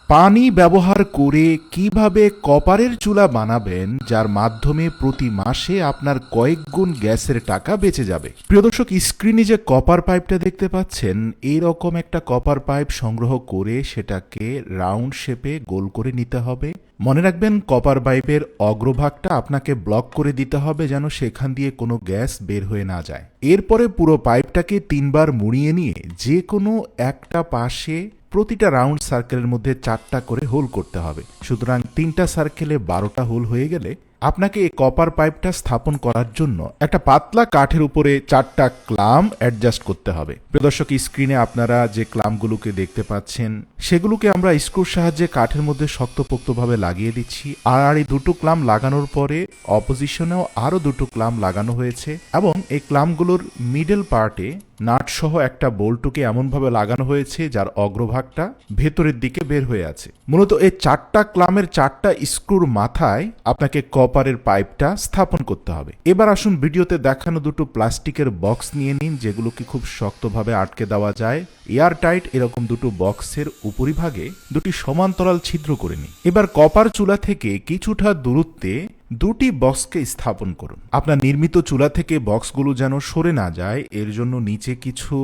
পানি ব্যবহার করে কিভাবে কপারের চুলা বানাবেন যার মাধ্যমে প্রতি মাসে আপনার কয়েক গুণ গ্যাসের টাকা বেঁচে যাবে। প্রিয় দর্শক, স্ক্রিনে যে কপার পাইপটা দেখতে পাচ্ছেন, এইরকম একটা কপার পাইপ সংগ্রহ করে সেটাকে রাউন্ড শেপে গোল করে নিতে হবে। মনে রাখবেন, কপার পাইপের অগ্রভাগটা আপনাকে ব্লক করে দিতে হবে যেন সেখান দিয়ে কোনো গ্যাস বের হয়ে না যায়। এরপরে পুরো পাইপটাকে 3বার মুড়িয়ে নিয়ে যে কোনো একটা পাশে প্রতিটা রাউন্ড সার্কেলের মধ্যে 4টা করে হোল করতে হবে। সুতরাং 3টা সার্কেলে 12টা হোল হয়ে গেলে আপনাকে এই কপার পাইপটা স্থাপন করার জন্য একটা পাতলা কাঠের উপরে 4টা ক্লাম অ্যাডজাস্ট করতে হবে। প্রিয় দর্শক, স্ক্রিনে আপনারা যে ক্লামগুলোকে দেখতে পাচ্ছেন সেগুলোকে আমরা স্ক্রুর সাহায্যে কাঠের মধ্যে শক্তপোক্তভাবে লাগিয়ে দিচ্ছি। আর এই দুটো ক্লাম লাগানোর পরে অপোজিশনেও আরও দুটো ক্লাম লাগানো হয়েছে এবং এই ক্লামগুলোর মিডল পার্টে নাট সহ একটা বোল্টকে এমনভাবে লাগানো হয়েছে যার অগ্রভাগটা ভেতরের দিকে বের হয়ে আছে। মূলত এই 4টা ক্লামের 4টা স্ক্রুর মাথায় আপনাকে কপারের পাইপটা স্থাপন করতে হবে। এবার আসুন ভিডিওতে দেখানো দুটো প্লাস্টিকের বক্স নিয়ে নিন, যেগুলোকে খুব শক্তভাবে আটকে দেওয়া যায়। এয়ার টাইট এরকম দুটো বক্সের উপরিভাগে দুটি সমান্তরাল ছিদ্র করে নিন। এবার কপার চুলা থেকে কিছুটা দূরত্বে দুটি বক্সকে স্থাপন করুন। আপনার নির্মিত চুলা থেকে বক্সগুলো যেন সরে না যায় এর জন্য নিচে কিছু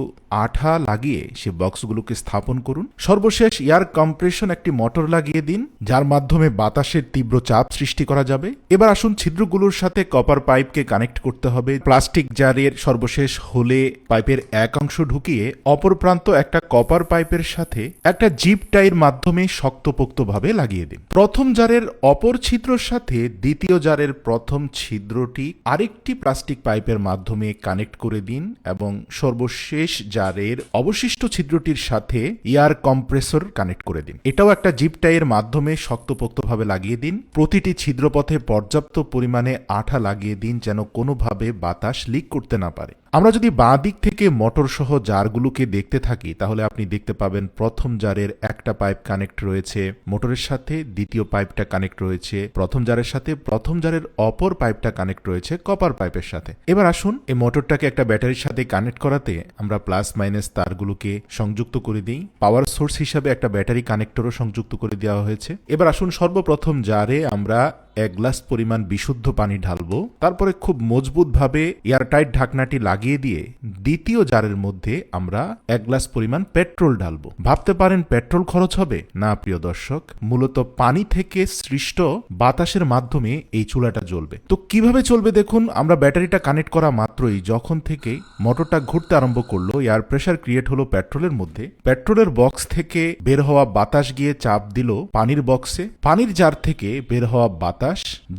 আঠা লাগিয়ে সে বক্সগুলোকে স্থাপন করুন। সর্বশেষ এয়ার কম্প্রেশন একটি মোটর লাগিয়ে দিন, যার মাধ্যমে বাতাসের তীব্র চাপ সৃষ্টি করা যাবে। এবার আসুন ছিদ্রগুলোর সাথে কপার পাইপকে কানেক্ট করতে হবে। প্লাস্টিক জারের সর্বশেষ হোলে পাইপের এক অংশ ঢুকিয়ে অপর প্রান্ত একটা কপার পাইপের সাথে একটা জিপ টাইয়ের মাধ্যমে শক্তপোক্তভাবে লাগিয়ে দিন। প্রথম জারের অপর ছিদ্রর সাথে দ্বিতীয় জারের প্রথম ছিদ্রটি আরেকটি প্লাস্টিক পাইপের মাধ্যমে কানেক্ট করে দিন এবং সর্বশেষ জারের অবশিষ্ট ছিদ্রটির সাথে এয়ার কম্প্রেসর কানেক্ট করে দিন। এটাও একটা জিপ টাইয়ের মাধ্যমে শক্তপোক্তভাবে লাগিয়ে দিন। প্রতিটি ছিদ্রপথে পর্যাপ্ত পরিমাণে আঠা লাগিয়ে দিন যেন কোনোভাবে বাতাস লিক করতে না পারে। আমরা যদি বাঁ দিক থেকে মোটর সহ জারগুলোকে দেখতে থাকি তাহলে আপনি দেখতে পাবেন প্রথম জারের একটা পাইপ কানেক্ট রয়েছে মোটরের সাথে, দ্বিতীয় পাইপটা কানেক্ট রয়েছে প্রথম জারের সাথে, প্রথম জারের অপর পাইপটা কানেক্ট রয়েছে কপার পাইপের সাথে। এবার আসুন এই মোটরটাকে একটা ব্যাটারির সাথে কানেক্ট করাতে আমরা প্লাস মাইনাস তারগুলোকে সংযুক্ত করে দিই। পাওয়ার সোর্স হিসাবে একটা ব্যাটারি কানেক্টরও সংযুক্ত করে দেওয়া হয়েছে। এবার আসুন সর্বপ্রথম জারে আমরা 1 গ্লাস পরিমাণ বিশুদ্ধ পানি ঢালবো। তারপরে খুব মজবুতভাবে এয়ারটাইট ঢাকনাটি লাগিয়ে দিয়ে দ্বিতীয় জারের মধ্যে আমরা 1 গ্লাস পরিমাণ পেট্রোল ঢালবো। ভাবতে পারেন পেট্রোল খরচ হবে? না প্রিয় দর্শক, মূলত পানি থেকে সৃষ্ট বাতাসের মাধ্যমে এই চুলাটা জ্বলবে। তো কিভাবে চলবে দেখুন, আমরা ব্যাটারিটা কানেক্ট করা মাত্রই যখন থেকে মোটরটা ঘুরতে আরম্ভ করলো এয়ার প্রেসার ক্রিয়েট হলো পেট্রোলের মধ্যে। পেট্রোলের বক্স থেকে বের হওয়া বাতাস গিয়ে চাপ দিল পানির বক্সে। পানির জার থেকে বের হওয়া বাতাস,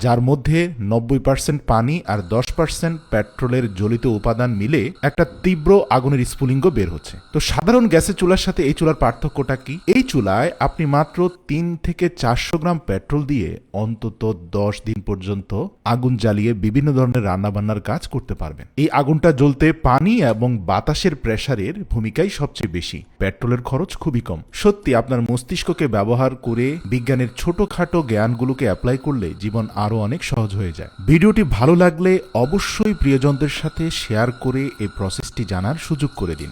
যার মধ্যে 90% পানি আর 10% পেট্রোলের জ্বলিত উপাদান মিলে একটা তীব্র আগুনের স্ফুলিঙ্গ বের হচ্ছে। তো সাধারণ গ্যাসের চুলার সাথে এই চুলার পার্থক্যটা কি? এই চুলায় আপনি মাত্র 3 থেকে 400 গ্রাম পেট্রোল দিয়ে অন্তত 10 দিন পর্যন্ত আগুন জ্বালিয়ে বিভিন্ন ধরনের রান্নাবান্নার কাজ করতে পারবেন। এই আগুনটা জ্বলতে পানি এবং বাতাসের প্রেসারের ভূমিকাই সবচেয়ে বেশি। পেট্রোলের খরচ খুবই কম। সত্যি আপনার মস্তিষ্ককে ব্যবহার করে বিজ্ঞানের ছোটখাটো জ্ঞানগুলোকে অ্যাপ্লাই করলে জীবন আরো অনেক সহজ হয়ে যায়। ভিডিওটি ভালো লাগলে অবশ্যই প্রিয়জনদের সাথে শেয়ার করে এই প্রসেসটি জানার সুযোগ করে দিন।